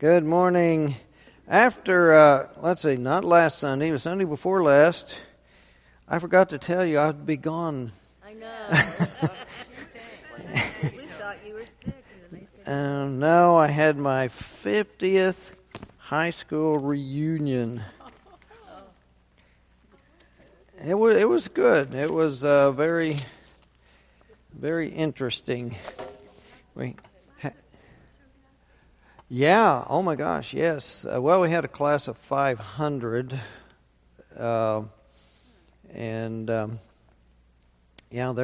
Good morning. After, not last Sunday, but Sunday before last, I forgot to tell you I'd be gone. I know. We thought you were sick. No, I had my 50th high school reunion. It was good. It was very, very interesting. Yeah, oh my gosh, yes. Well, we had a class of 500, there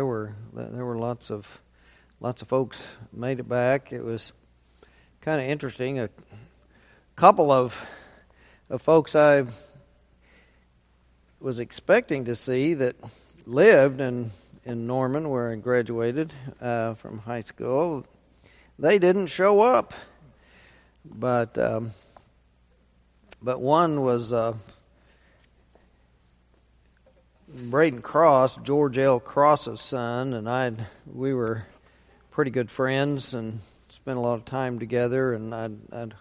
were lots of folks made it back. It was kind of interesting. A couple of folks I was expecting to see that lived in Norman, where I graduated from high school, they didn't show up. But one was Braden Cross, George L. Cross's son, and we were pretty good friends and spent a lot of time together. And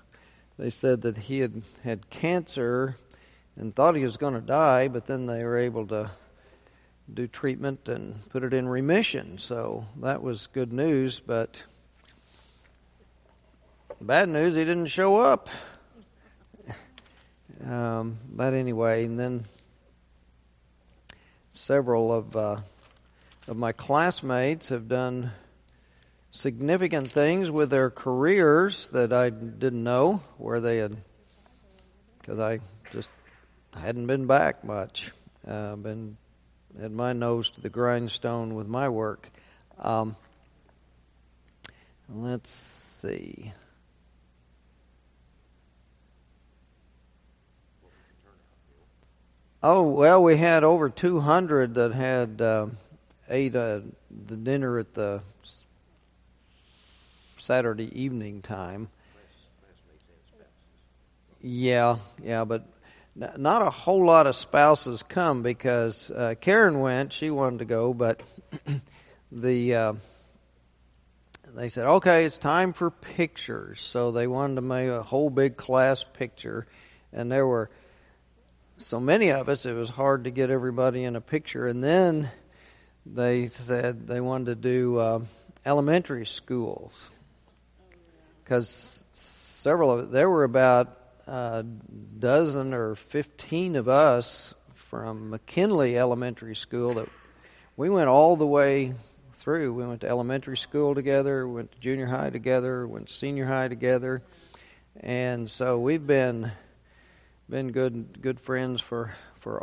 they said that he had cancer and thought he was going to die, but then they were able to do treatment and put it in remission. So that was good news, but bad news, he didn't show up. But anyway, and then several of my classmates have done significant things with their careers that I didn't know where they had, because I just hadn't been back much. Had my nose to the grindstone with my work. Let's see. Oh, well, we had over 200 that had ate the dinner at the Saturday evening time. Yeah, but not a whole lot of spouses come because Karen went. She wanted to go, but they said, okay, it's time for pictures. So they wanted to make a whole big class picture, and there were so many of us, it was hard to get everybody in a picture. And then they said they wanted to do elementary schools, because there were about a dozen or 15 of us from McKinley Elementary School that we went all the way through. We went to elementary school together, went to junior high together, went to senior high together, and so we've been good friends for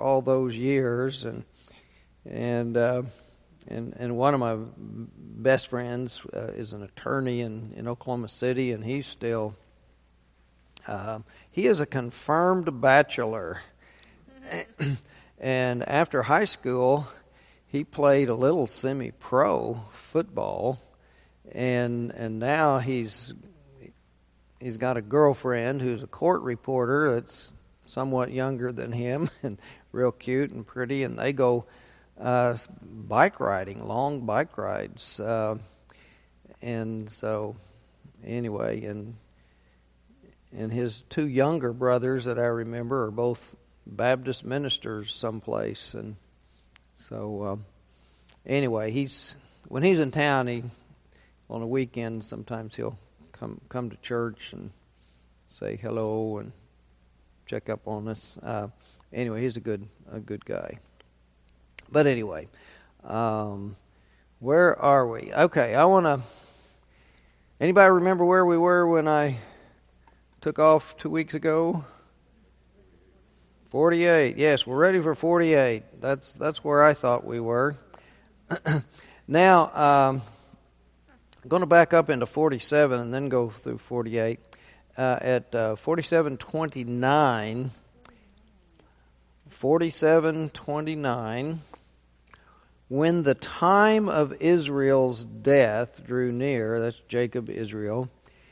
all those years, and one of my best friends is an attorney in Oklahoma City, and he's still he is a confirmed bachelor. And after high school, he played a little semi-pro football, and now he's got a girlfriend who's a court reporter that's somewhat younger than him and real cute and pretty, and they go bike riding, long bike rides. And so anyway, and his two younger brothers that I remember are both Baptist ministers someplace. And so anyway, when he's in town, on the weekend sometimes he'll come to church and say hello and check up on us. Anyway, he's a good guy. But anyway, where are we? Okay, anybody remember where we were when I took off 2 weeks ago? 48. Yes, we're ready for 48. That's where I thought we were. Now, I'm going to back up into 47 and then go through 48. At 47:29, when the time of Israel's death drew near, that's Jacob, Israel,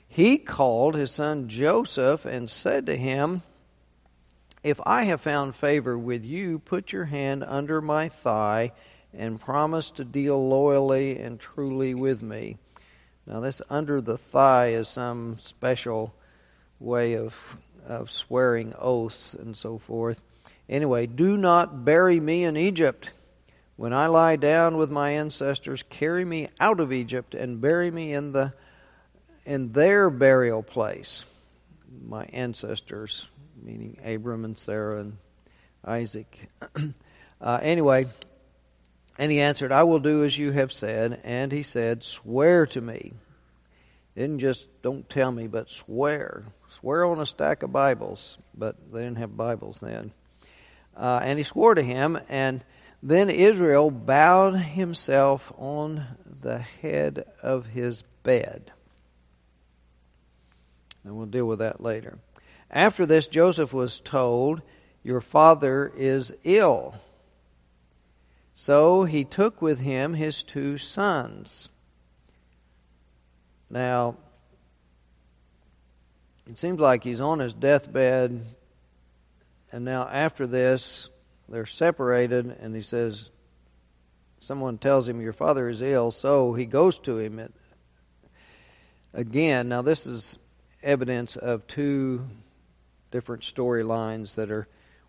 he called his son Joseph and said to him, "If I have found favor with you, put your hand under my thigh and promise to deal loyally and truly with me." Now, this under the thigh is some special way of swearing oaths and so forth. Anyway, do not bury me in Egypt. When I lie down with my ancestors, carry me out of Egypt and bury me in their burial place. My ancestors, meaning Abram and Sarah and Isaac. Anyway, and he answered, I will do as you have said. And he said, swear to me. Didn't just don't tell me, but swear. Swear on a stack of Bibles. But they didn't have Bibles then. And he swore to him, and then Israel bowed himself on the head of his bed. And we'll deal with that later. After this, Joseph was told, your father is ill. So he took with him his 2 sons. Now, it seems like he's on his deathbed, and now after this, they're separated, and he says, someone tells him, your father is ill, so he goes to him again. Now, this is evidence of 2 different storylines that are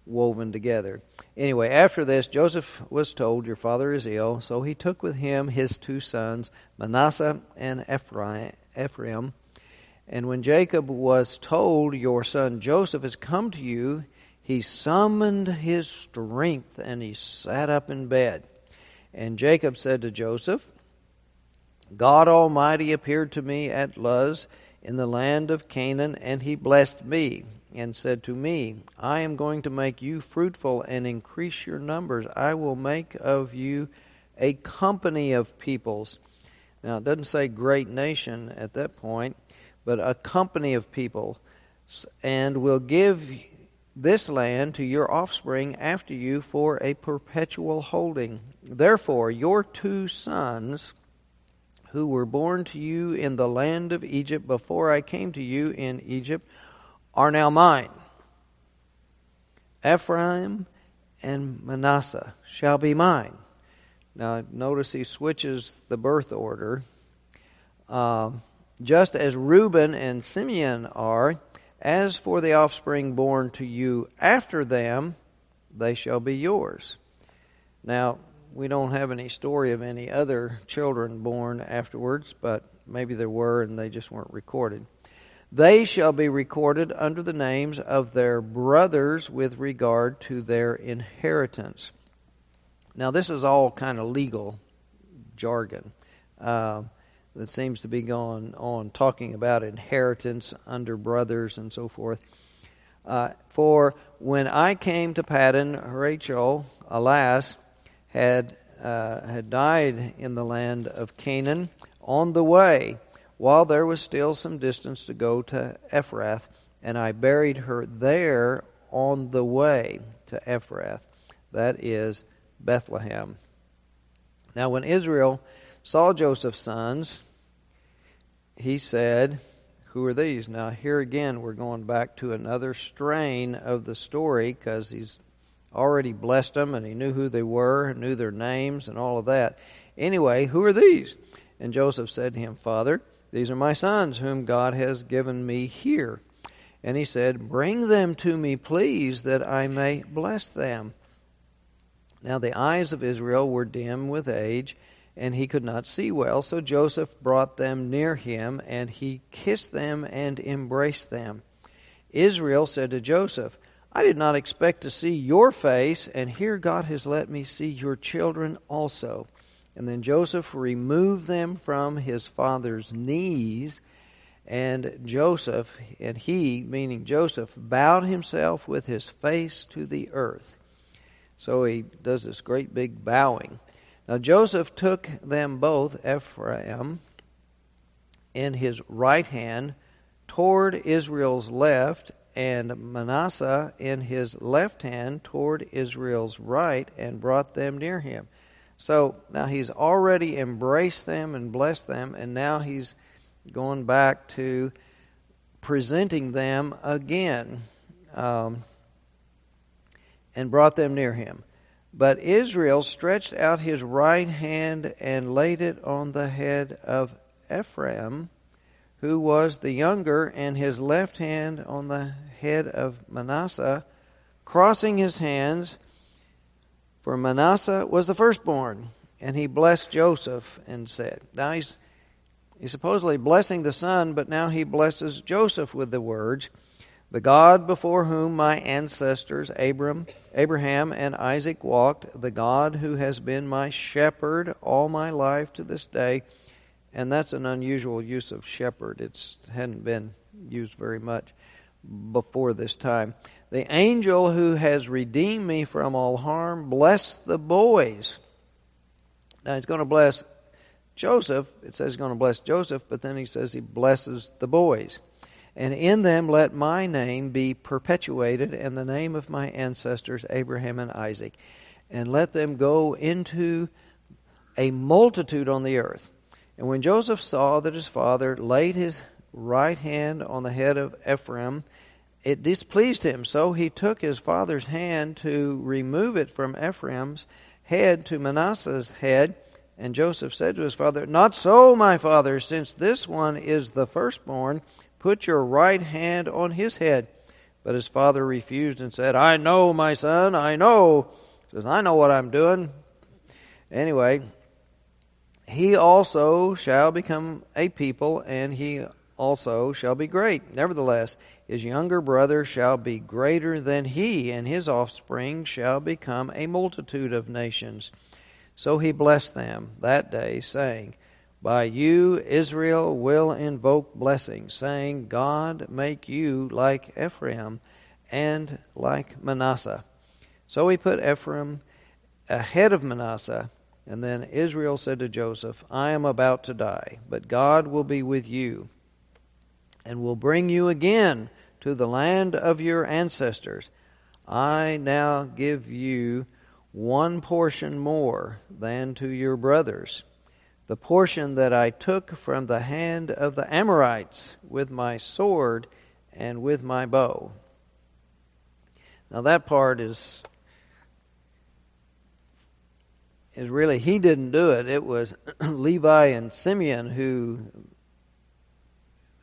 woven together. Anyway, after this, Joseph was told, your father is ill, so he took with him his 2 sons, Manasseh and Ephraim. And when Jacob was told, your son Joseph has come to you, he summoned his strength and he sat up in bed. And Jacob said to Joseph, God Almighty appeared to me at Luz in the land of Canaan, and he blessed me and said to me, I am going to make you fruitful and increase your numbers. I will make of you a company of peoples. Now, it doesn't say great nation at that point, but a company of people, and will give this land to your offspring after you for a perpetual holding. Therefore, your 2 sons, who were born to you in the land of Egypt before I came to you in Egypt, are now mine. Ephraim and Manasseh shall be mine. Now, notice he switches the birth order. Just as Reuben and Simeon are, as for the offspring born to you after them, they shall be yours. Now, we don't have any story of any other children born afterwards, but maybe there were and they just weren't recorded. They shall be recorded under the names of their brothers with regard to their inheritance. Now, this is all kind of legal jargon that seems to be going on, talking about inheritance under brothers and so forth. For when I came to Paddan, Rachel, alas, had died in the land of Canaan on the way, while there was still some distance to go to Ephrath, and I buried her there on the way to Ephrath, that is Bethlehem. Now when Israel saw Joseph's sons, he said, who are these? Now here again we're going back to another strain of the story, because he's already blessed them and he knew who they were, knew their names and all of that. Anyway, who are these? And Joseph said to him, Father, these are my sons whom God has given me here. And he said, bring them to me, please, that I may bless them. Now the eyes of Israel were dim with age, and he could not see well. So Joseph brought them near him, and he kissed them and embraced them. Israel said to Joseph, I did not expect to see your face, and here God has let me see your children also. And then Joseph removed them from his father's knees, and Joseph, and he, meaning Joseph, bowed himself with his face to the earth. So he does this great big bowing. Now Joseph took them both, Ephraim in his right hand toward Israel's left, and Manasseh in his left hand toward Israel's right, and brought them near him. So now he's already embraced them and blessed them, and now he's going back to presenting them again. And brought them near him. But Israel stretched out his right hand and laid it on the head of Ephraim, who was the younger, and his left hand on the head of Manasseh, crossing his hands, for Manasseh was the firstborn. And he blessed Joseph and said, now he's supposedly blessing the son, but now he blesses Joseph with the words, the God before whom my ancestors Abraham and Isaac walked, the God who has been my shepherd all my life to this day. And that's an unusual use of shepherd. It hadn't been used very much before this time. The angel who has redeemed me from all harm, bless the boys. Now he's going to bless Joseph. It says he's going to bless Joseph, but then he says he blesses the boys. And in them let my name be perpetuated, and the name of my ancestors Abraham and Isaac. And let them go into a multitude on the earth. And when Joseph saw that his father laid his right hand on the head of Ephraim, it displeased him. So he took his father's hand to remove it from Ephraim's head to Manasseh's head. And Joseph said to his father, not so, my father, since this one is the firstborn, put your right hand on his head. But his father refused and said, I know, my son, I know. He says, I know what I'm doing. Anyway, he also shall become a people, and he also shall be great. Nevertheless, his younger brother shall be greater than he, and his offspring shall become a multitude of nations. So he blessed them that day, saying, by you Israel will invoke blessing, saying, God make you like Ephraim and like Manasseh. So he put Ephraim ahead of Manasseh. And then Israel said to Joseph, I am about to die, but God will be with you and will bring you again to the land of your ancestors. I now give you one portion more than to your brothers, the portion that I took from the hand of the Amorites with my sword and with my bow. Now that part is really, he didn't do it. It was Levi and Simeon who,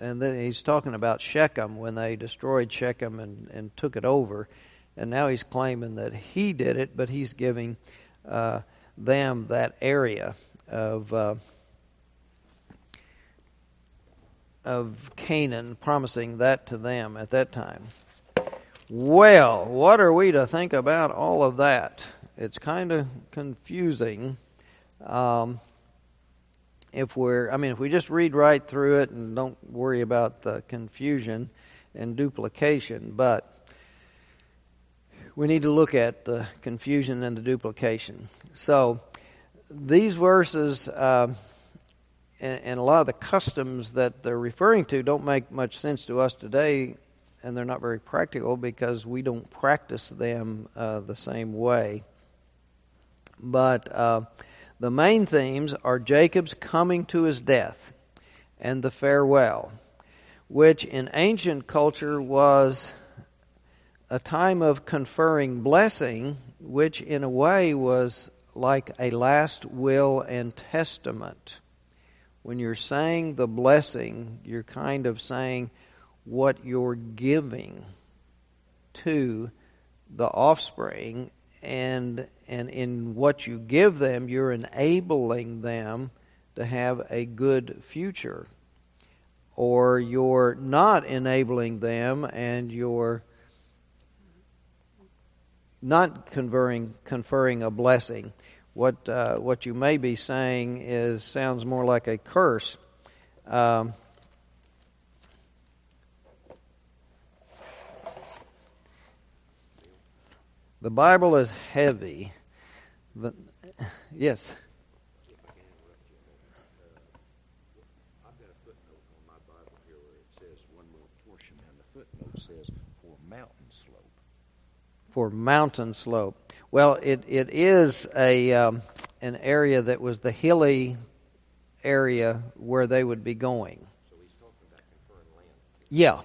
and then he's talking about Shechem when they destroyed Shechem and took it over. And now he's claiming that he did it, but he's giving them that area of Canaan, promising that to them at that time. Well, what are we to think about all of that? It's kind of confusing. If we just read right through it and don't worry about the confusion and duplication, but we need to look at the confusion and the duplication. So these verses and a lot of the customs that they're referring to don't make much sense to us today, and they're not very practical because we don't practice them the same way. But the main themes are Jacob's coming to his death and the farewell, which in ancient culture was a time of conferring blessing, which in a way was like a last will and testament. When you're saying the blessing, you're kind of saying what you're giving to the offspring, and in what you give them, you're enabling them to have a good future. Or you're not enabling them, and you're not conferring a blessing. What you may be saying sounds more like a curse. The Bible is heavy. Yes. I've got a footnote on my Bible here where it says one more portion, and the footnote says for mountain slope. For mountain slope. Well, it is an area that was the hilly area where they would be going. So he's talking about conferring land. Yeah.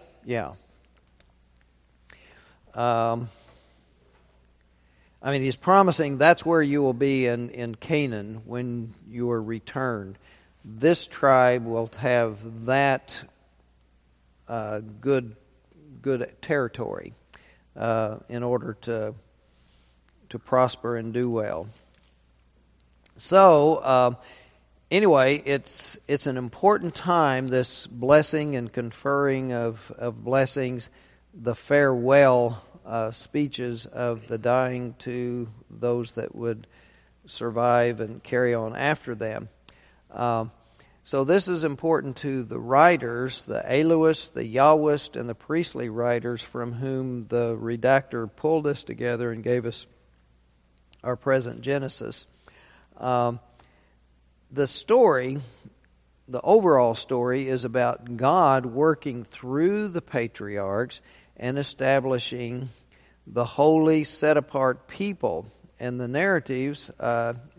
He's promising that's where you will be in Canaan when you are returned. This tribe will have that good territory in order to prosper and do well. So anyway, it's an important time, this blessing and conferring of blessings, the farewell speeches of the dying to those that would survive and carry on after them. So this is important to the writers, the Aloist, the Yahwist, and the priestly writers, from whom the redactor pulled this together and gave us our present Genesis. The story, the overall story, is about God working through the patriarchs and establishing the holy, set-apart people. And the narratives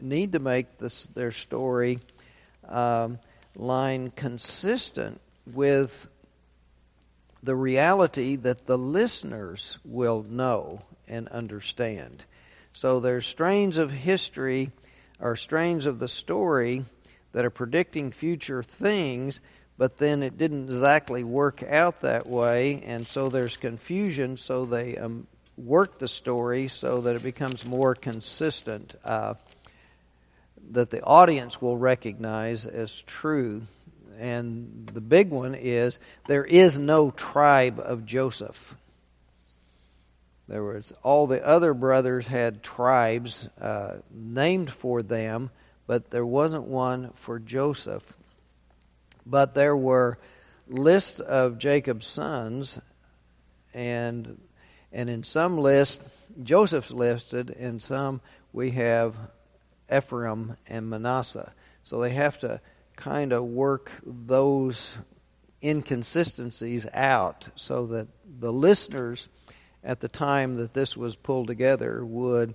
need to make their story line consistent with the reality that the listeners will know and understand. So there's strains of history or strains of the story that are predicting future things, but then it didn't exactly work out that way, and so there's confusion, so they work the story so that it becomes more consistent, that the audience will recognize as true. And the big one is, there is no tribe of Joseph. There was, all the other brothers had tribes named for them, but there wasn't one for Joseph. But there were lists of Jacob's sons, and in some lists, Joseph's listed, in some we have Ephraim and Manasseh. So they have to kind of work those inconsistencies out so that the listeners at the time that this was pulled together would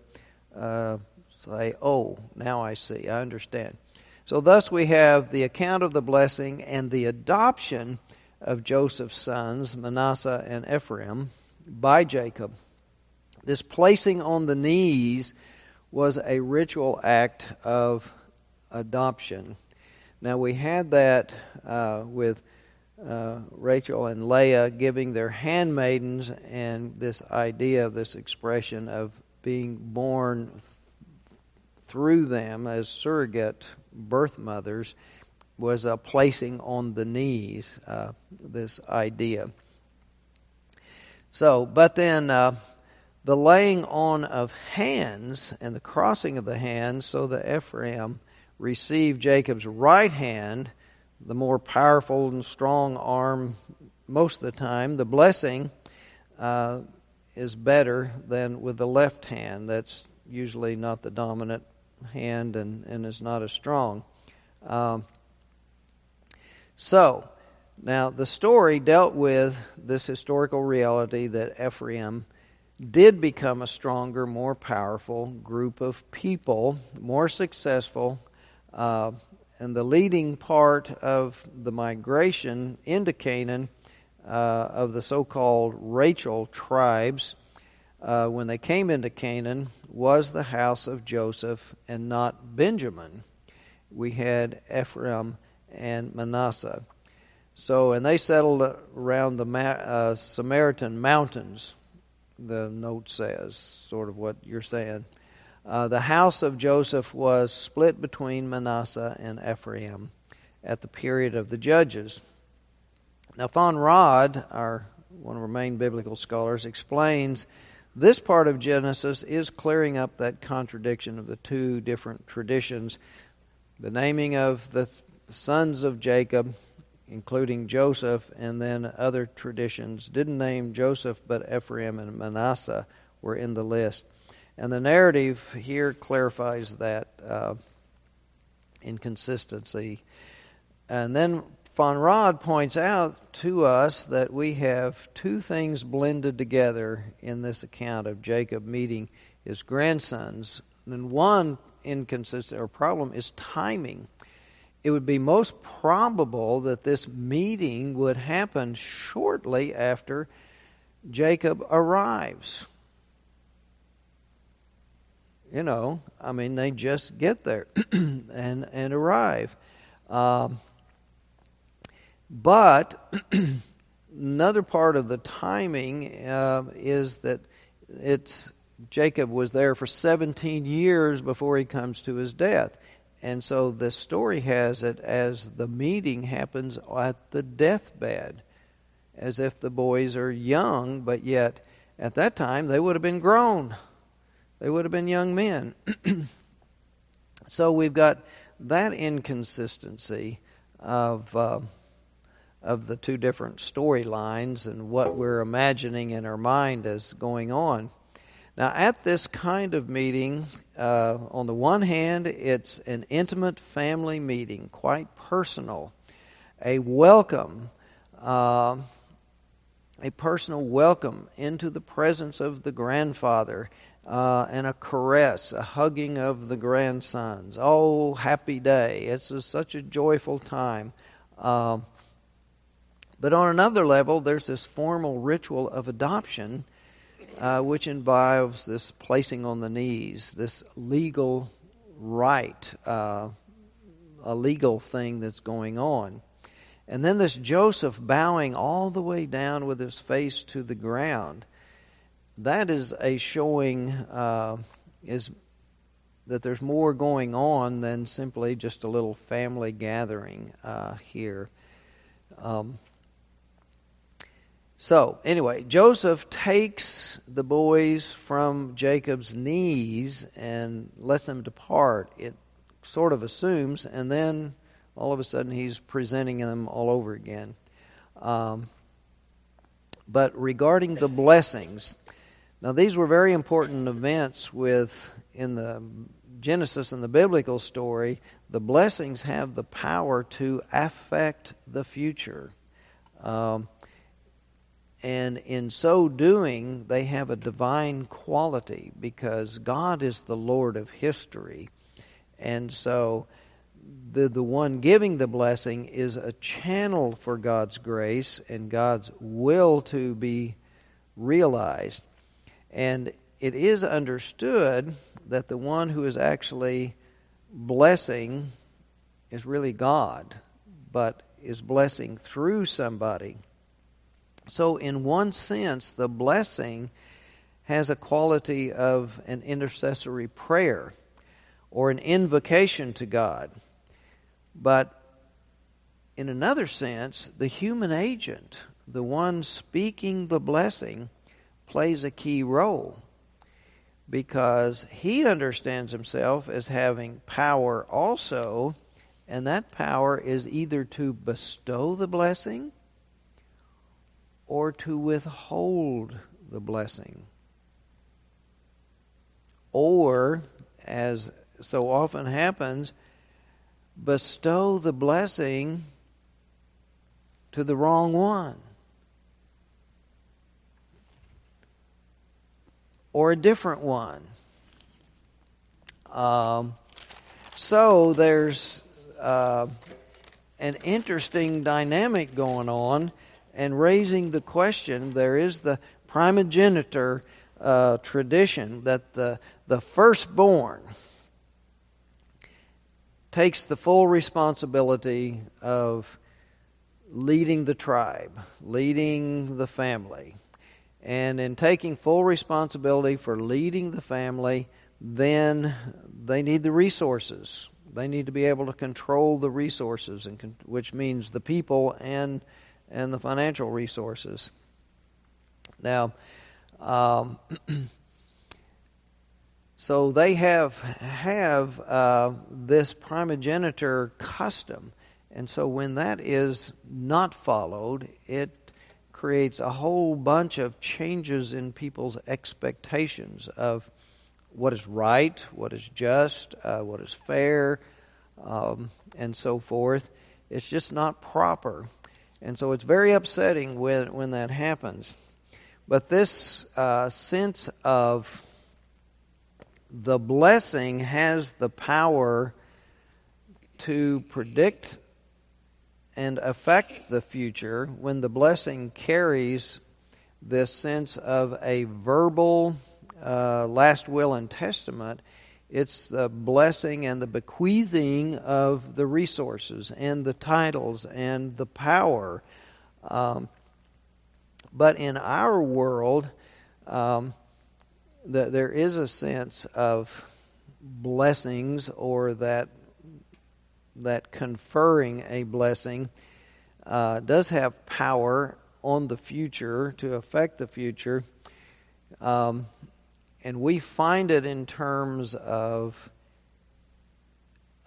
say, oh, now I see, I understand. So thus we have the account of the blessing and the adoption of Joseph's sons, Manasseh and Ephraim, by Jacob. This placing on the knees was a ritual act of adoption. Now we had that with Rachel and Leah giving their handmaidens, and this idea of this expression of being born through them as surrogate birth mothers was a placing on the knees, this idea. So, but then the laying on of hands and the crossing of the hands, so that Ephraim received Jacob's right hand, the more powerful and strong arm most of the time. The blessing is better than with the left hand. That's usually not the dominant hand and is not as strong. So, now the story dealt with this historical reality that Ephraim did become a stronger, more powerful group of people, more successful, and the leading part of the migration into Canaan of the so-called Rachel tribes when they came into Canaan was the house of Joseph and not Benjamin. We had Ephraim and Manasseh. So, and they settled around the Samaritan mountains, the note says, sort of what you're saying. The house of Joseph was split between Manasseh and Ephraim at the period of the Judges. Now, Von Rad, one of our main biblical scholars, explains this part of Genesis is clearing up that contradiction of the two different traditions. The naming of the sons of Jacob, including Joseph, and then other traditions didn't name Joseph, but Ephraim and Manasseh were in the list. And the narrative here clarifies that inconsistency. And then Von Rad points out to us that we have two things blended together in this account of Jacob meeting his grandsons. And one inconsistent or problem is timing. It would be most probable that this meeting would happen shortly after Jacob arrives. You know, I mean, they just get there and arrive. But another part of the timing is that Jacob was there for 17 years before he comes to his death. And so the story has it as the meeting happens at the deathbed, as if the boys are young, but yet at that time they would have been grown. They would have been young men. So we've got that inconsistency of the two different storylines and what we're imagining in our mind as going on. Now, at this kind of meeting, on the one hand, it's an intimate family meeting, quite personal, a welcome, a personal welcome into the presence of the grandfather, and a caress, a hugging of the grandsons. Oh, happy day. It's such a joyful time. But on another level, there's this formal ritual of adoption, which involves this placing on the knees, this legal right, a legal thing that's going on. And then this Joseph bowing all the way down with his face to the ground. That is a showing is that there's more going on than simply just a little family gathering here. So, anyway, Joseph takes the boys from Jacob's knees and lets them depart. It sort of assumes, and then all of a sudden he's presenting them all over again. But regarding the blessings, now these were very important events in the Genesis and the biblical story. The blessings have the power to affect the future. And in so doing, they have a divine quality because God is the Lord of history. And so the one giving the blessing is a channel for God's grace and God's will to be realized. And it is understood that the one who is actually blessing is really God, but is blessing through somebody. So in one sense, the blessing has a quality of an intercessory prayer or an invocation to God. But in another sense, the human agent, the one speaking the blessing, plays a key role because he understands himself as having power also, and that power is either to bestow the blessing or to withhold the blessing. Or, as so often happens, bestow the blessing to the wrong one. Or a different one. So there's an interesting dynamic going on. And raising the question, there is the primogeniture tradition that the firstborn takes the full responsibility of leading the tribe, leading the family. And in taking full responsibility for leading the family, then they need the resources. They need to be able to control the resources, which means the people and the financial resources. Now, so they have this primogeniture custom, and so when that is not followed, it creates a whole bunch of changes in people's expectations of what is right, what is just, what is fair, and so forth. It's just not proper. And so it's very upsetting when that happens. But this sense of the blessing has the power to predict and affect the future when the blessing carries this sense of a verbal last will and testament. It's the blessing and the bequeathing of the resources and the titles and the power. But in our world, there is a sense of blessings, or that conferring a blessing does have power on the future, to affect the future. And we find it in terms of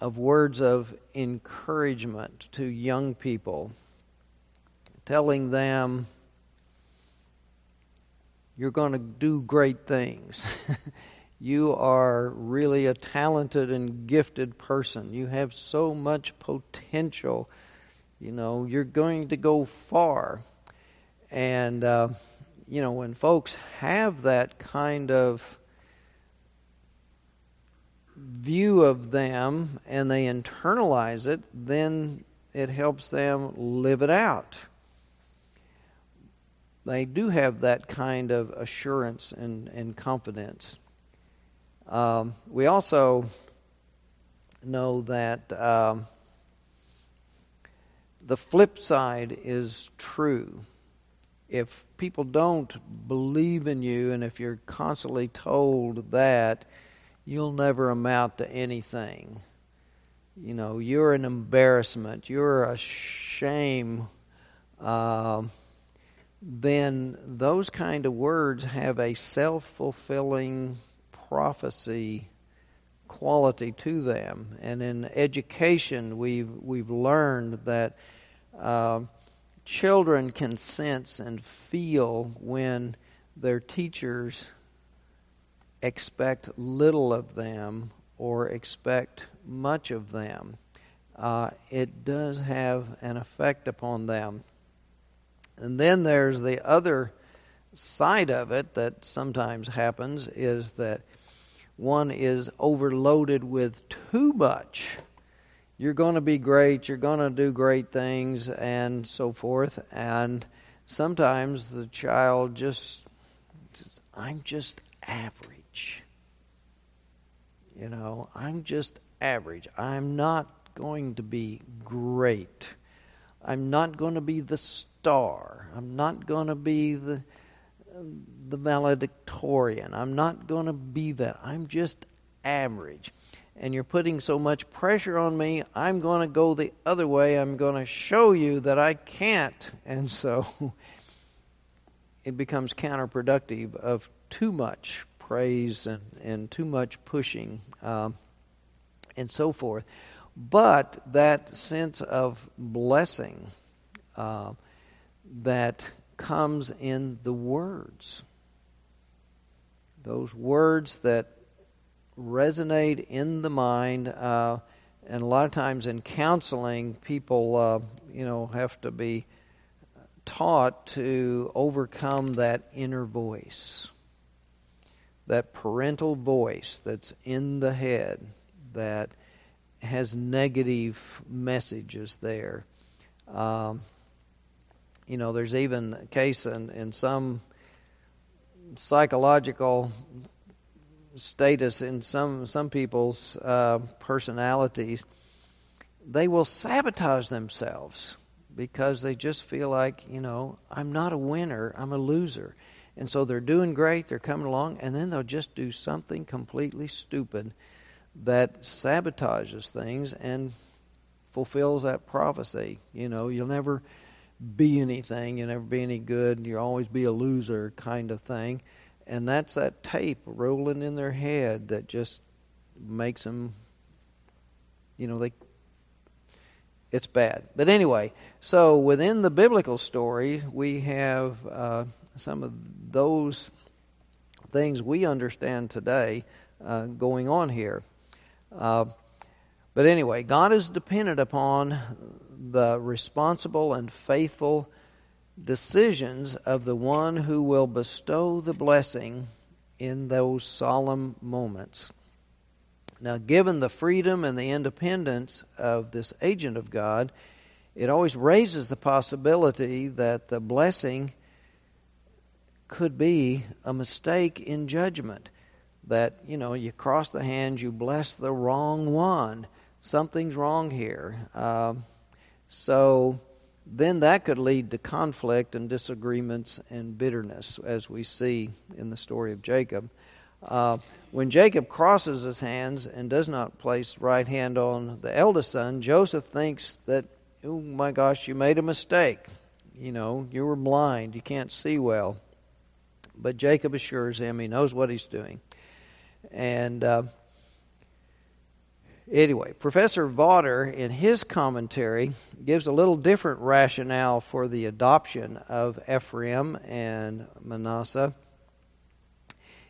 words of encouragement to young people, telling them, you're going to do great things. You are really a talented and gifted person. You have so much potential. You're going to go far. And, when folks have that kind of view of them and they internalize it, then it helps them live it out. They do have that kind of assurance and confidence. We also know that the flip side is true. If people don't believe in you, and if you're constantly told that, you'll never amount to anything. You're an embarrassment. You're a shame. Then those kind of words have a self-fulfilling prophecy quality to them. And in education, we've learned that children can sense and feel when their teachers expect little of them or expect much of them. It does have an effect upon them. And then there's the other side of it that sometimes happens, is that one is overloaded with too much. You're going to be great, you're going to do great things, and so forth. And sometimes the child just says, I'm just average. I'm just average. I'm not going to be great. I'm not going to be the star. I'm not going to be the valedictorian. I'm not going to be that. I'm just average. And you're putting so much pressure on me, I'm going to go the other way. I'm going to show you that I can't. And so it becomes counterproductive of too much praise and too much pushing and so forth. But that sense of blessing that comes in the words, those words that resonate in the mind, and a lot of times in counseling, people have to be taught to overcome that inner voice, that parental voice that's in the head that has negative messages there. There's even a case in some psychological status in some people's personalities. They will sabotage themselves because they just feel like, I'm not a winner, I'm a loser. And so they're doing great, they're coming along, and then they'll just do something completely stupid that sabotages things and fulfills that prophecy. You'll never be anything, you'll never be any good, you'll always be a loser kind of thing. And that's that tape rolling in their head that just makes them, it's bad. But anyway, so within the biblical story, we have some of those things we understand today going on here. But anyway, God is dependent upon the responsible and faithful decisions of the one who will bestow the blessing in those solemn moments. Now, given the freedom and the independence of this agent of God, it always raises the possibility that the blessing could be a mistake in judgment. That, you cross the hands, you bless the wrong one. Something's wrong here. So then that could lead to conflict and disagreements and bitterness, as we see in the story of Jacob. When Jacob crosses his hands and does not place right hand on the eldest son, Joseph thinks that, oh my gosh, you made a mistake. You were blind. You can't see well. But Jacob assures him he knows what he's doing. And anyway, Professor Vaughter, in his commentary, gives a little different rationale for the adoption of Ephraim and Manasseh.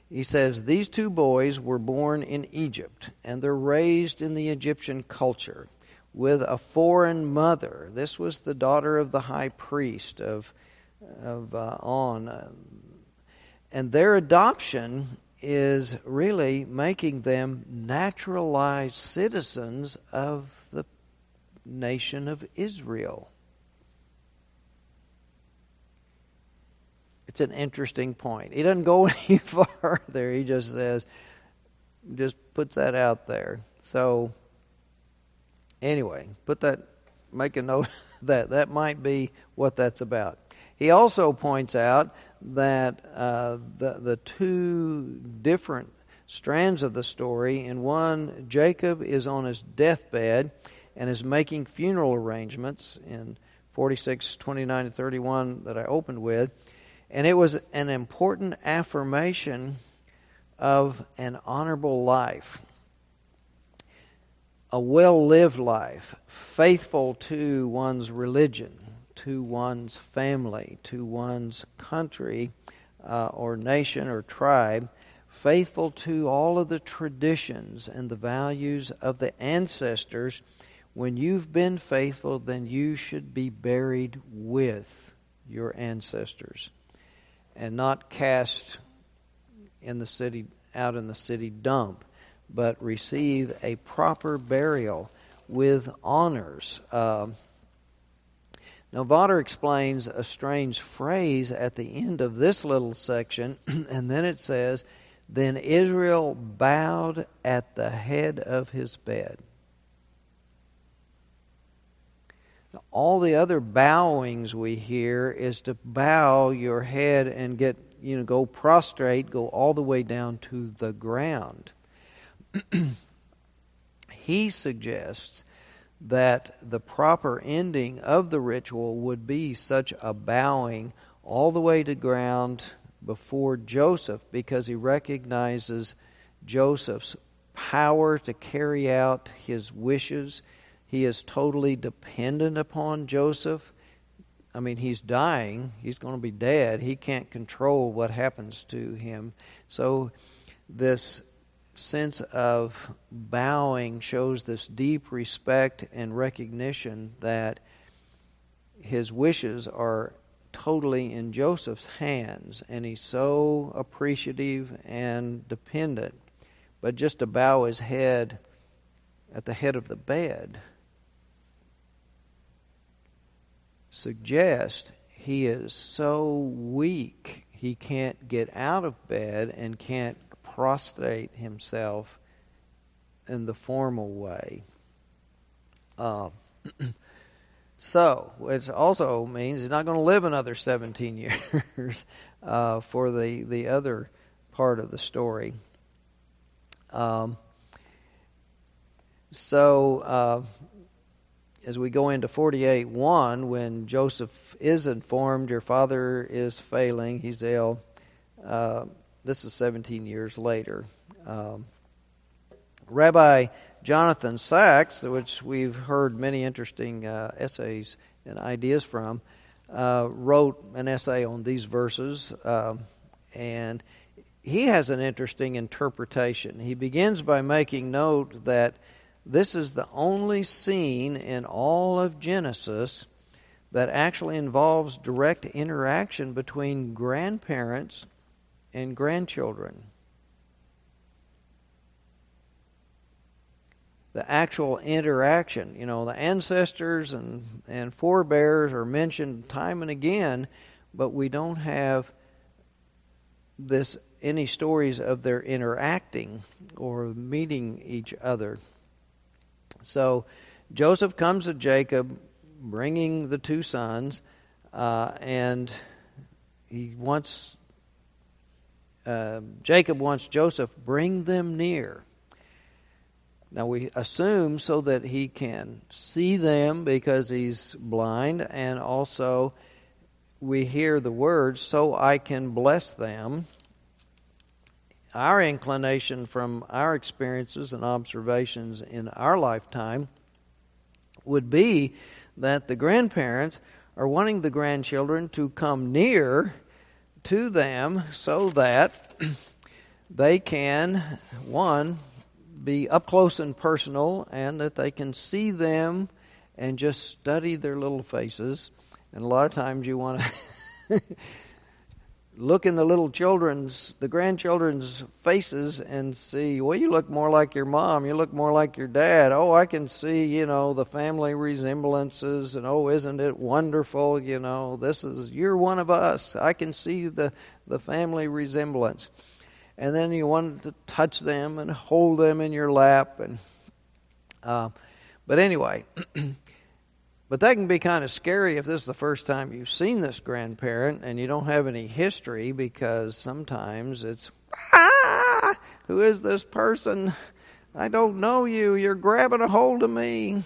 He says, these two boys were born in Egypt, and they're raised in the Egyptian culture with a foreign mother. This was the daughter of the high priest of On. And their adoption is really making them naturalized citizens of the nation of Israel. It's an interesting point. He doesn't go any farther. He just puts that out there. So, anyway, make a note of that. That might be what that's about. He also points out that the two different strands of the story, in one, Jacob is on his deathbed and is making funeral arrangements in 46:29-31 that I opened with. And it was an important affirmation of an honorable life, a well-lived life, faithful to one's religion, to one's family, to one's country or nation or tribe, faithful to all of the traditions and the values of the ancestors. When you've been faithful, then you should be buried with your ancestors and not cast in the city, out in the city dump, but receive a proper burial with honors. Now, Vaughter explains a strange phrase at the end of this little section, and then it says, then Israel bowed at the head of his bed. Now, all the other bowings we hear is to bow your head and go prostrate, go all the way down to the ground. He suggests that the proper ending of the ritual would be such a bowing all the way to ground before Joseph, because he recognizes Joseph's power to carry out his wishes. He is totally dependent upon Joseph. I mean, he's dying. He's going to be dead. He can't control what happens to him. So this sense of bowing shows this deep respect and recognition that his wishes are totally in Joseph's hands, and he's so appreciative and dependent. But just to bow his head at the head of the bed suggests he is so weak he can't get out of bed and can't prostrate himself in the formal way. So, it also means he's not going to live another 17 years for the other part of the story. As we go into 48:1, when Joseph is informed your father is failing, he's ill, this is 17 years later. Rabbi Jonathan Sachs, which we've heard many interesting essays and ideas from, wrote an essay on these verses, and he has an interesting interpretation. He begins by making note that this is the only scene in all of Genesis that actually involves direct interaction between grandparents and grandchildren. The actual interaction, the ancestors and forebears are mentioned time and again, but we don't have any stories of their interacting or meeting each other. So Joseph comes to Jacob bringing the two sons, and Jacob wants Joseph, bring them near. Now we assume so that he can see them because he's blind, and also we hear the words, so I can bless them. Our inclination from our experiences and observations in our lifetime would be that the grandparents are wanting the grandchildren to come near to them so that they can, one, be up close and personal, and that they can see them and just study their little faces. And a lot of times you want to look in the grandchildren's faces and see, well, you look more like your mom, you look more like your dad. Oh, I can see, the family resemblances, and oh, isn't it wonderful, you're one of us. I can see the family resemblance. And then you want to touch them and hold them in your lap. But anyway, but that can be kind of scary if this is the first time you've seen this grandparent and you don't have any history, because sometimes it's, who is this person? I don't know you. You're grabbing a hold of me.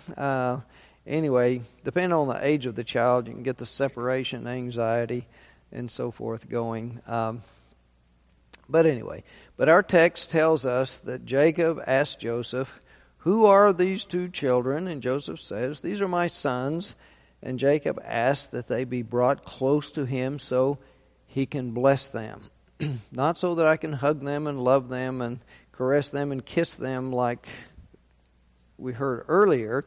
Anyway, depending on the age of the child, you can get the separation anxiety and so forth going. But our text tells us that Jacob asked Joseph, who are these two children? And Joseph says, these are my sons. And Jacob asked that they be brought close to him so he can bless them. Not so that I can hug them and love them and caress them and kiss them like we heard earlier,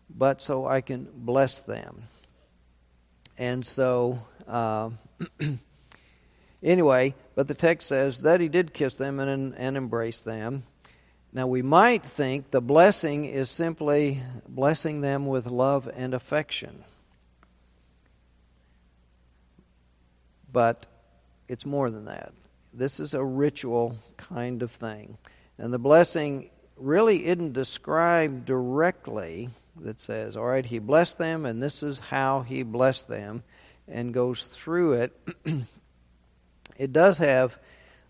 but so I can bless them. And so, anyway, but the text says that he did kiss them and embrace them. Now we might think the blessing is simply blessing them with love and affection. But it's more than that. This is a ritual kind of thing. And the blessing really isn't described directly. That says, all right, he blessed them and this is how he blessed them, and goes through it. It does have,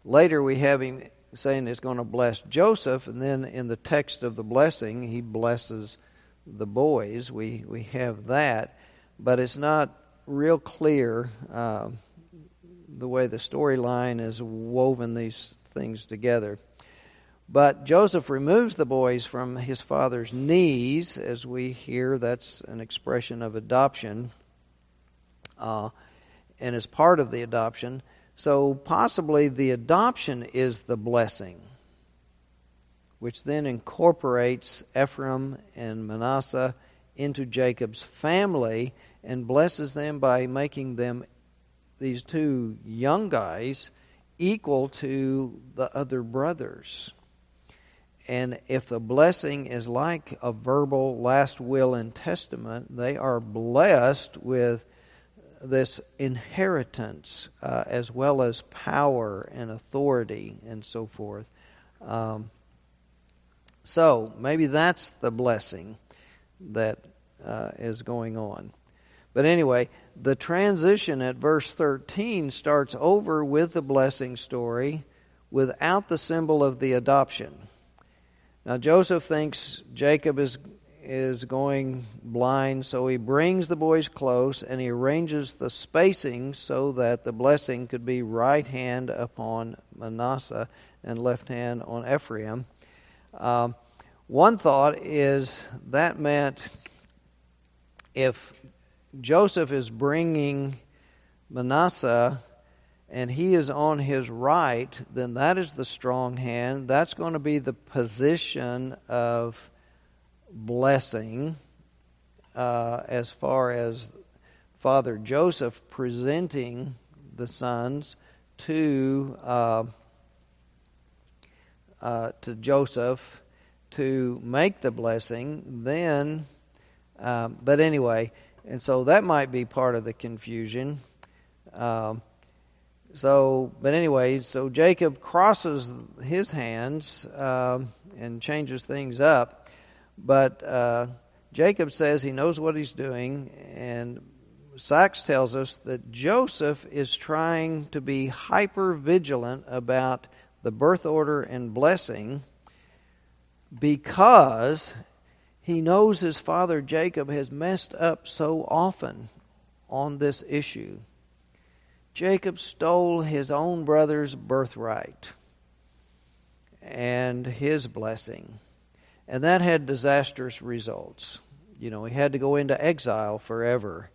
later we have him saying it's going to bless Joseph, and then in the text of the blessing, he blesses the boys. We have that, but it's not real clear the way the storyline is woven these things together. But Joseph removes the boys from his father's knees, as we hear. That's an expression of adoption, and is part of the adoption. So possibly the adoption is the blessing, which then incorporates Ephraim and Manasseh into Jacob's family and blesses them by making them, these two young guys, equal to the other brothers. And if the blessing is like a verbal last will and testament, they are blessed with this inheritance as well as power and authority and so forth. So maybe that's the blessing that is going on. But anyway, the transition at verse 13 starts over with the blessing story without the symbol of the adoption. Now Joseph thinks Jacob is going blind, so he brings the boys close and he arranges the spacing so that the blessing could be right hand upon Manasseh and left hand on Ephraim. One thought is that meant if Joseph is bringing Manasseh and he is on his right, then that is the strong hand. That's going to be the position of blessing as far as Father Joseph presenting the sons to Joseph to make the blessing. Then, but anyway, and so that might be part of the confusion. So Jacob crosses his hands and changes things up. But Jacob says he knows what he's doing, and Sachs tells us that Joseph is trying to be hyper vigilant about the birth order and blessing because he knows his father Jacob has messed up so often on this issue. Jacob stole his own brother's birthright and his blessing, and that had disastrous results. He had to go into exile forever.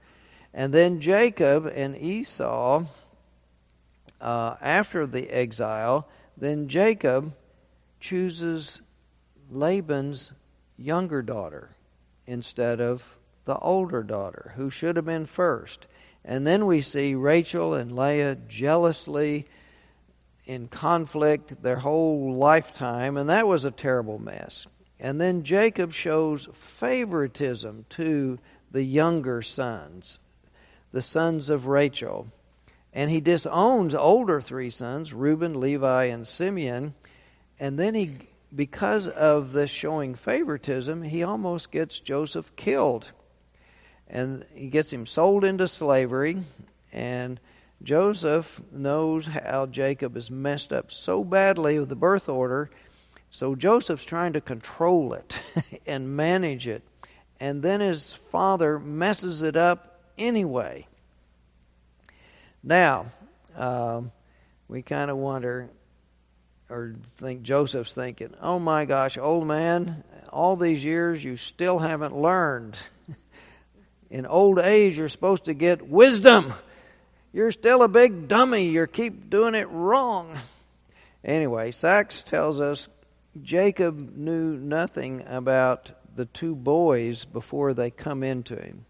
And then Jacob and Esau, after the exile, then Jacob chooses Laban's younger daughter instead of the older daughter, who should have been first. And then we see Rachel and Leah jealously in conflict their whole lifetime, and that was a terrible mess. And then Jacob shows favoritism to the younger sons, the sons of Rachel. And he disowns older three sons, Reuben, Levi, and Simeon. And then because of this showing favoritism, he almost gets Joseph killed. And he gets him sold into slavery. And Joseph knows how Jacob is messed up so badly with the birth order. So Joseph's trying to control it and manage it. And then his father messes it up anyway. Now, we kind of wonder, or think Joseph's thinking, oh my gosh, old man, all these years you still haven't learned. In old age you're supposed to get wisdom. You're still a big dummy. You keep doing it wrong. Anyway, Sachs tells us Jacob knew nothing about the two boys before they come into him.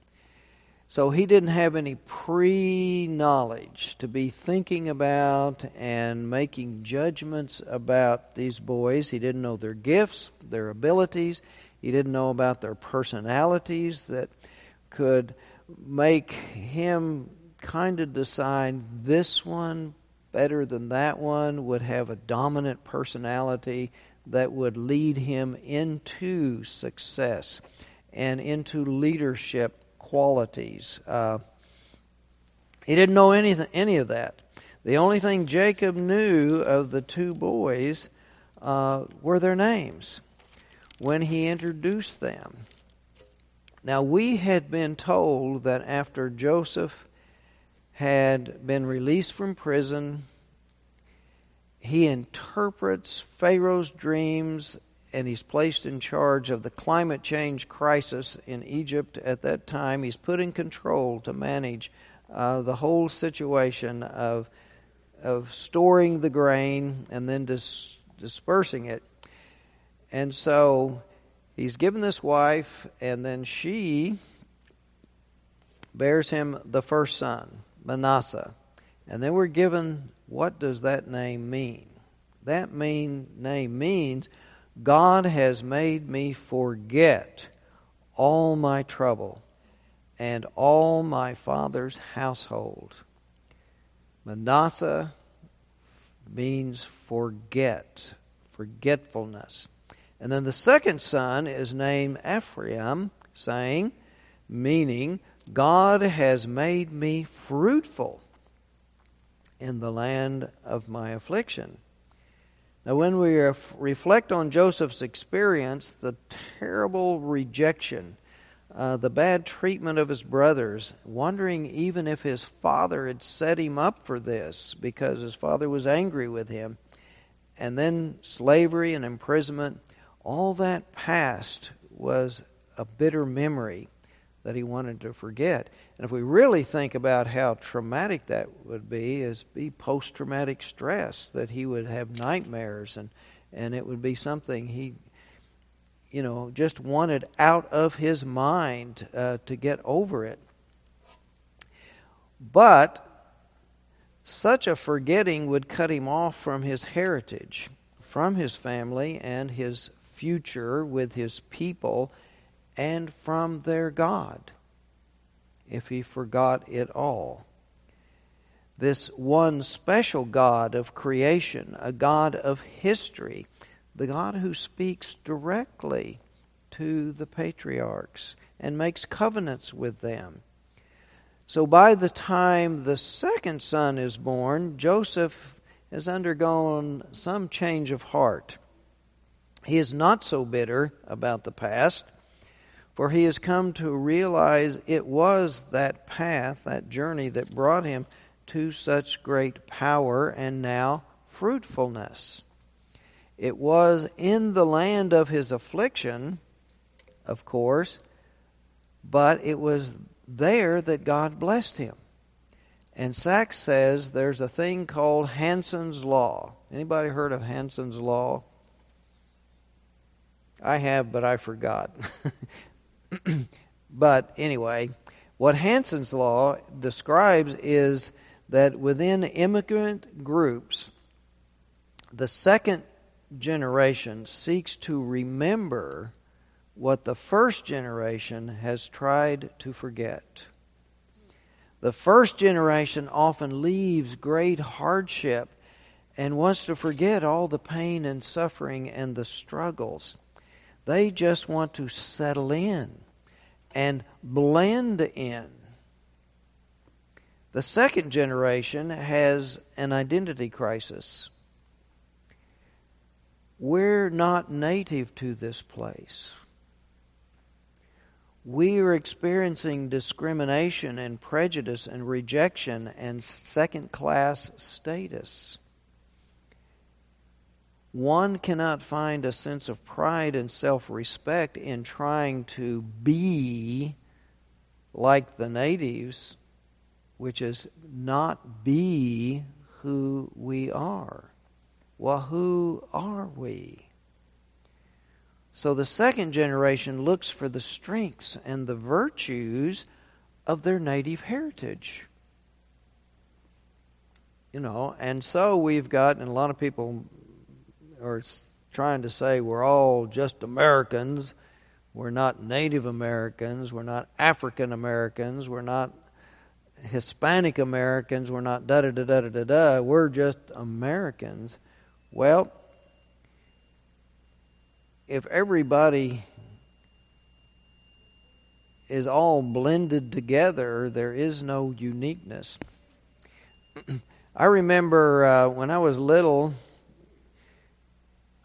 So he didn't have any pre-knowledge to be thinking about and making judgments about these boys. He didn't know their gifts, their abilities. He didn't know about their personalities that could make him kind of decide this one better than that one, would have a dominant personality that would lead him into success and into leadership qualities. He didn't know any of that. The only thing Jacob knew of the two boys were their names when he introduced them. Now, we had been told that after Joseph had been released from prison, he interprets Pharaoh's dreams, and he's placed in charge of the climate change crisis in Egypt at that time. He's put in control to manage the whole situation of storing the grain and then dispersing it. And so he's given this wife, and then she bears him the first son, Manasseh. And then we're given, what does that name mean? That name means, God has made me forget all my trouble and all my father's household. Manasseh means forgetfulness. And then the second son is named Ephraim, meaning, God has made me fruitful in the land of my affliction. Now, when we reflect on Joseph's experience, the terrible rejection, the bad treatment of his brothers, wondering even if his father had set him up for this because his father was angry with him, and then slavery and imprisonment, all that past was a bitter memory that he wanted to forget. And if we really think about how traumatic that would be post-traumatic stress, that he would have nightmares, and it would be something he just wanted out of his mind to get over it. But such a forgetting would cut him off from his heritage, from his family and his future with his people, and from their God, if he forgot it all. This one special God of creation, a God of history, the God who speaks directly to the patriarchs and makes covenants with them. So by the time the second son is born, Joseph has undergone some change of heart. He is not so bitter about the past, for he has come to realize it was that path, that journey, that brought him to such great power and now fruitfulness. It was in the land of his affliction, of course, but it was there that God blessed him. And Sachs says there's a thing called Hansen's Law. Anybody heard of Hansen's Law? I have, but I forgot. But anyway, what Hansen's Law describes is that within immigrant groups, the second generation seeks to remember what the first generation has tried to forget. The first generation often leaves great hardship and wants to forget all the pain and suffering and the struggles. They just want to settle in and blend in. The second generation has an identity crisis. We're not native to this place. We are experiencing discrimination and prejudice and rejection and second-class status. One cannot find a sense of pride and self-respect in trying to be like the natives, which is not be who we are. Well, who are we? So the second generation looks for the strengths and the virtues of their native heritage. And so we've got, and a lot of people are trying to say we're all just Americans. We're not Native Americans. We're not African Americans. We're not Hispanic Americans. We're not da-da-da-da-da-da. We're just Americans. Well, if everybody is all blended together, there is no uniqueness. I remember when I was little,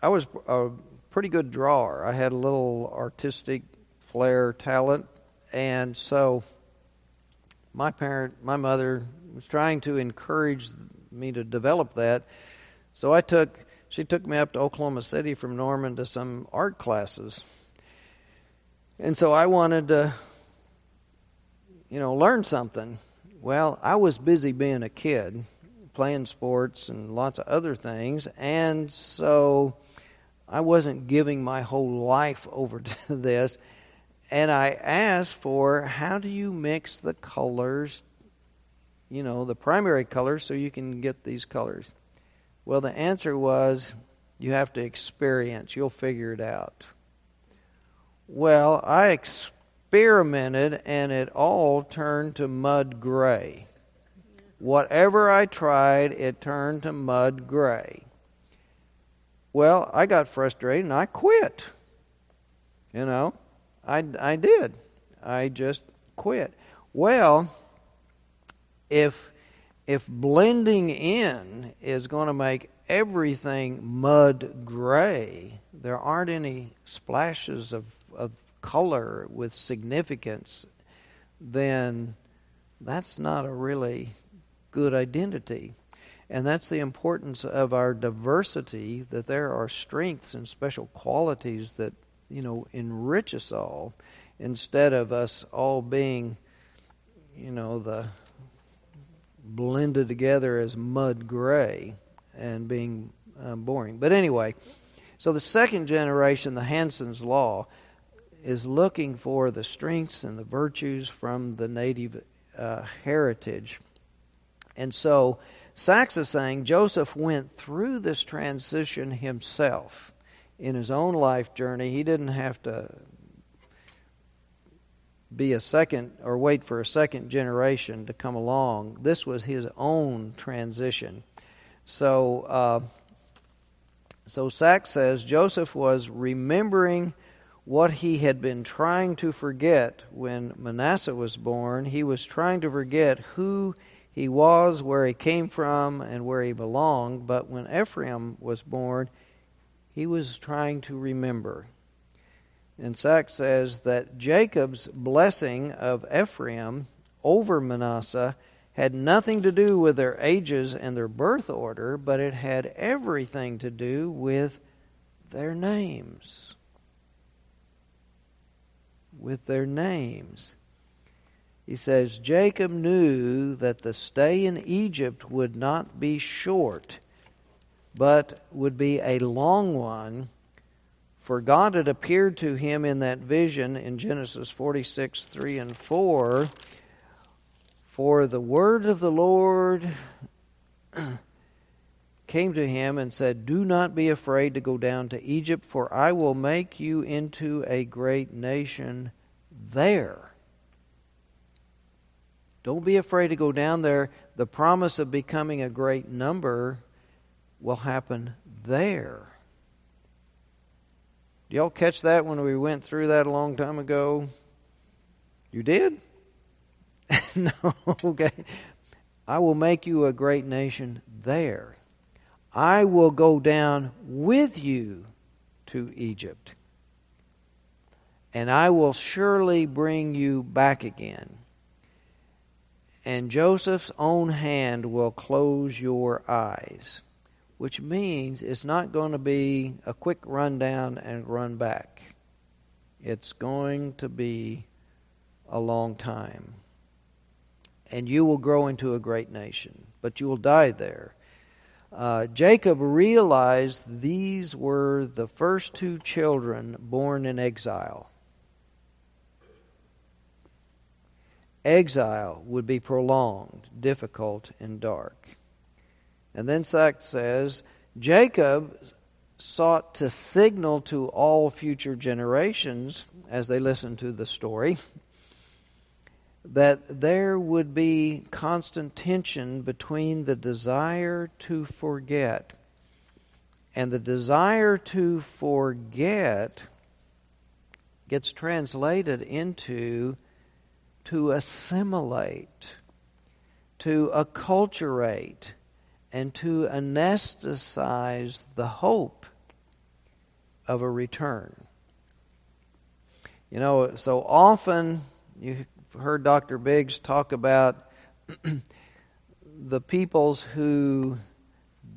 I was a pretty good drawer. I had a little artistic flair, talent, and so my mother was trying to encourage me to develop that. So she took me up to Oklahoma City from Norman to some art classes. And so I wanted to, learn something. Well, I was busy being a kid, playing sports and lots of other things, and so I wasn't giving my whole life over to this. And I asked for, how do you mix the colors, the primary colors, so you can get these colors? Well, the answer was, you have to experience. You'll figure it out. Well, I experimented, and it all turned to mud gray. Whatever I tried, it turned to mud gray. Well, I got frustrated, and I quit. I did. I just quit. Well, if blending in is going to make everything mud gray, there aren't any splashes of color with significance, then that's not a really good identity. And that's the importance of our diversity, that there are strengths and special qualities that, enrich us all, instead of us all being, the blended together as mud gray and being boring. But anyway, so the second generation, the Hansen's Law, is looking for the strengths and the virtues from the native heritage. And so Sachs is saying Joseph went through this transition himself in his own life journey. He didn't have to be a second or wait for a second generation to come along. This was his own transition. So Sachs says Joseph was remembering what he had been trying to forget when Manasseh was born. He was trying to forget who he was, where he came from, and where he belonged. But when Ephraim was born, he was trying to remember. And Sachs says that Jacob's blessing of Ephraim over Manasseh had nothing to do with their ages and their birth order, but it had everything to do with their names. With their names. He says, Jacob knew that the stay in Egypt would not be short, but would be a long one, for God had appeared to him in that vision in Genesis 46, 3 and 4. For the word of the Lord came to him and said, do not be afraid to go down to Egypt, for I will make you into a great nation there. Don't be afraid to go down there. The promise of becoming a great number will happen there. Did y'all catch that when we went through that a long time ago? You did? No, okay. I will make you a great nation there. I will go down with you to Egypt, and I will surely bring you back again. And Joseph's own hand will close your eyes, which means it's not going to be a quick run down and run back. It's going to be a long time. And you will grow into a great nation, but you will die there. Jacob realized these were the first two children born in exile. Exile would be prolonged, difficult, and dark. And then Sachs says, Jacob sought to signal to all future generations, as they listened to the story, that there would be constant tension between the desire to forget. And the desire to forget gets translated into to assimilate, to acculturate, and to anesthetize the hope of a return. You know, so often you've heard Dr. Biggs talk about the peoples who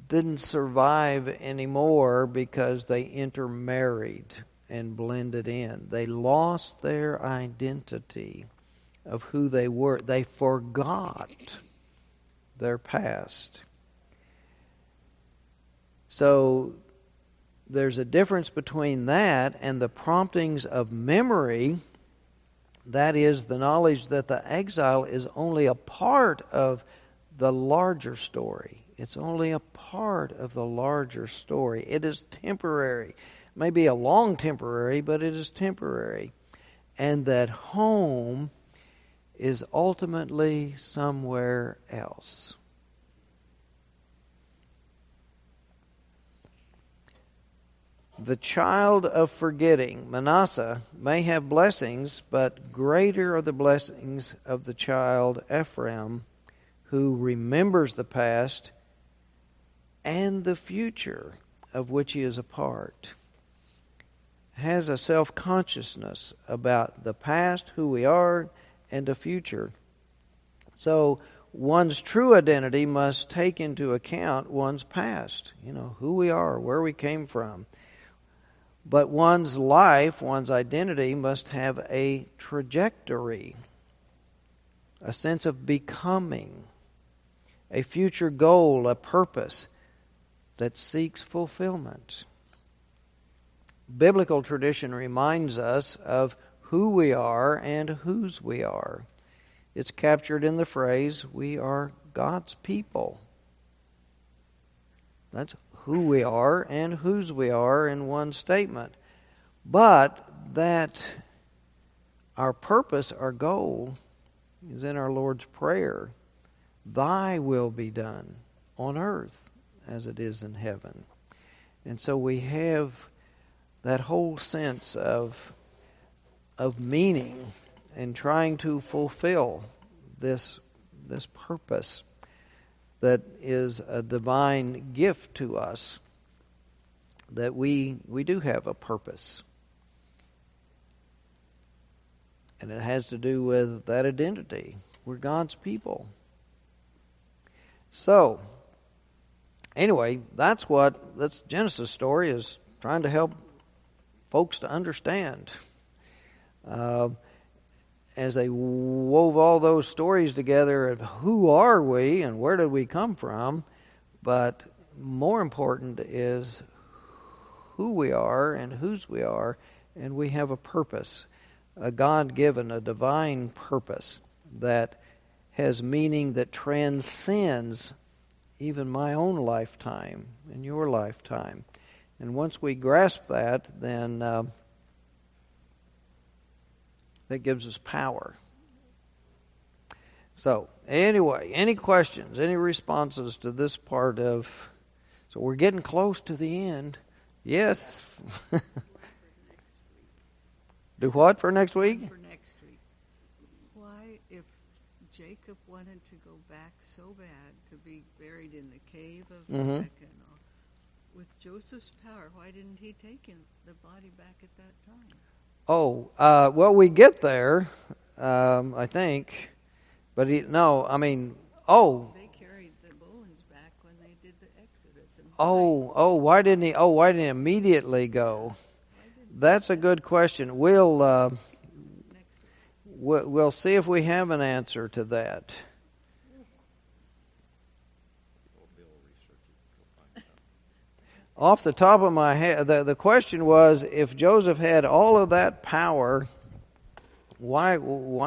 didn't survive anymore because they intermarried and blended in. They lost their identity of who they were. They forgot their past. So there's a difference between that and the promptings of memory. That is the knowledge that the exile is only a part of the larger story. It's only a part of the larger story. It is temporary. Maybe a long temporary, but it is temporary. And that home is ultimately somewhere else. The child of forgetting, Manasseh, may have blessings, but greater are the blessings of the child Ephraim, who remembers the past and the future of which he is a part. Has a self-consciousness about the past, who we are, and the future. So one's true identity must take into account one's past, who we are, where we came from. But one's life, one's identity must have a trajectory, a sense of becoming, a future goal, a purpose that seeks fulfillment. Biblical tradition reminds us of who we are and whose we are. It's captured in the phrase, we are God's people. That's who we are and whose we are in one statement. But that our purpose, our goal, is in our Lord's Prayer. Thy will be done on earth as it is in heaven. And so we have that whole sense of meaning and trying to fulfill this purpose that is a divine gift to us, that we do have a purpose. And it has to do with that identity. We're God's people. So, anyway, that's Genesis story is trying to help folks to understand. As they wove all those stories together of who are we and where did we come from, but more important is who we are and whose we are, and we have a purpose, a God-given, a divine purpose that has meaning that transcends even my own lifetime and your lifetime. And once we grasp that, then that gives us power. So, anyway, any questions, any responses to this part of... So we're getting close to the end. Yes. Do what for next week? For next week. Why, if Jacob wanted to go back so bad to be buried in the cave of Rebekah and all, with Joseph's power, why didn't he take the body back at that time? Well, we get there, I think, but They carried the bones back when they did the Exodus. Why didn't he immediately go? That's a good question. We'll see if we have an answer to that. Off the top of my head, the question was, if Joseph had all of that power, why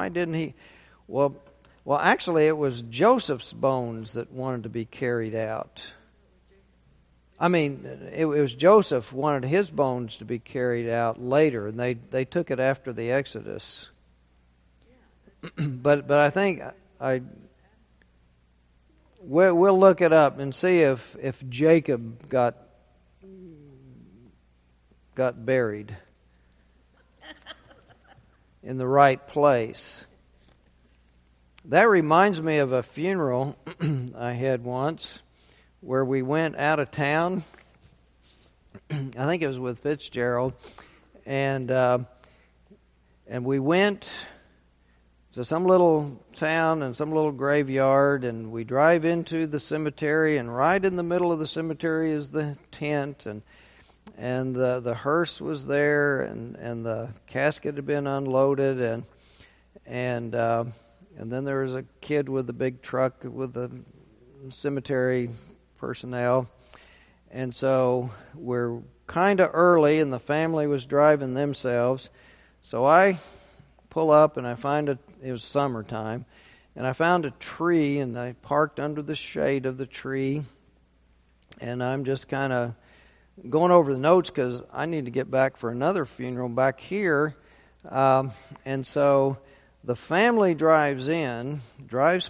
didn't he? Well, actually, it was Joseph's bones that wanted to be carried out. I mean, it was Joseph wanted his bones to be carried out later, and they took it after the Exodus. But I think we'll look it up and see if Jacob got buried in the right place. That reminds me of a funeral I had once where we went out of town. I think it was with Fitzgerald, and we went to some little town and some little graveyard, and we drive into the cemetery, and right in the middle of the cemetery is the tent, and the hearse was there, and the casket had been unloaded, and then there was a kid with a big truck with the cemetery personnel, and so we're kind of early, and the family was driving themselves, so I pull up and I find it was summertime, and I found a tree, and I parked under the shade of the tree, and I'm just kind of going over the notes because I need to get back for another funeral back here. And so the family drives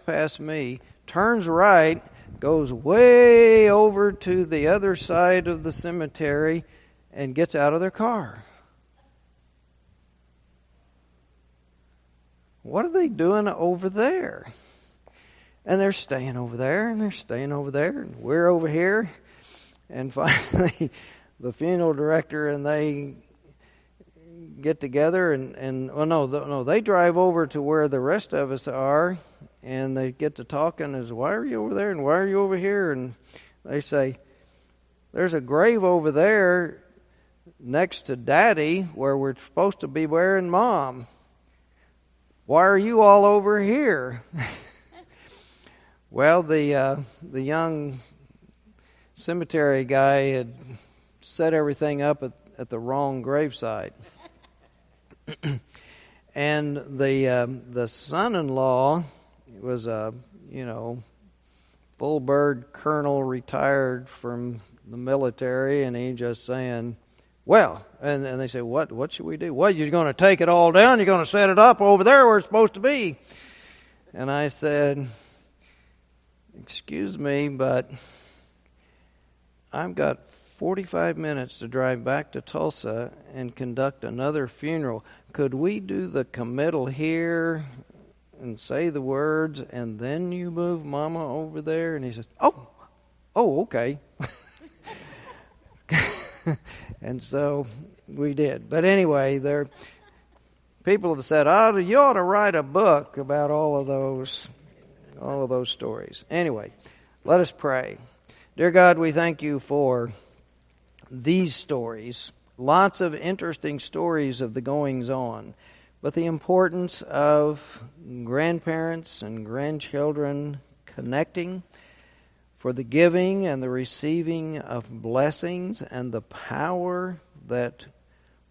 past me, turns right, goes way over to the other side of the cemetery, and gets out of their car. What are they doing over there? And they're staying over there, and they're staying over there, and we're over here. And finally, the funeral director and they get together, and they drive over to where the rest of us are, and they get to talking as, why are you over there, and why are you over here? And they say, there's a grave over there next to Daddy where we're supposed to be burying Mom. Why are you all over here? Well, the young cemetery guy had set everything up at the wrong gravesite. And the son-in-law was a full bird colonel, retired from the military, and he just saying, well, and they say, what should we do? Well, you're going to take it all down, you're going to set it up over there where it's supposed to be. And I said, excuse me, but I've got 45 minutes to drive back to Tulsa and conduct another funeral. Could we do the committal here and say the words, and then you move Mama over there? And he said, oh, okay. And so we did. But anyway, people have said, oh, you ought to write a book about all of those stories. Anyway, let us pray. Dear God, we thank you for these stories, lots of interesting stories of the goings-on, but the importance of grandparents and grandchildren connecting, for the giving and the receiving of blessings, and the power that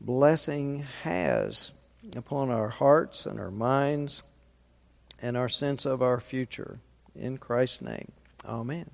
blessing has upon our hearts and our minds and our sense of our future. In Christ's name, amen.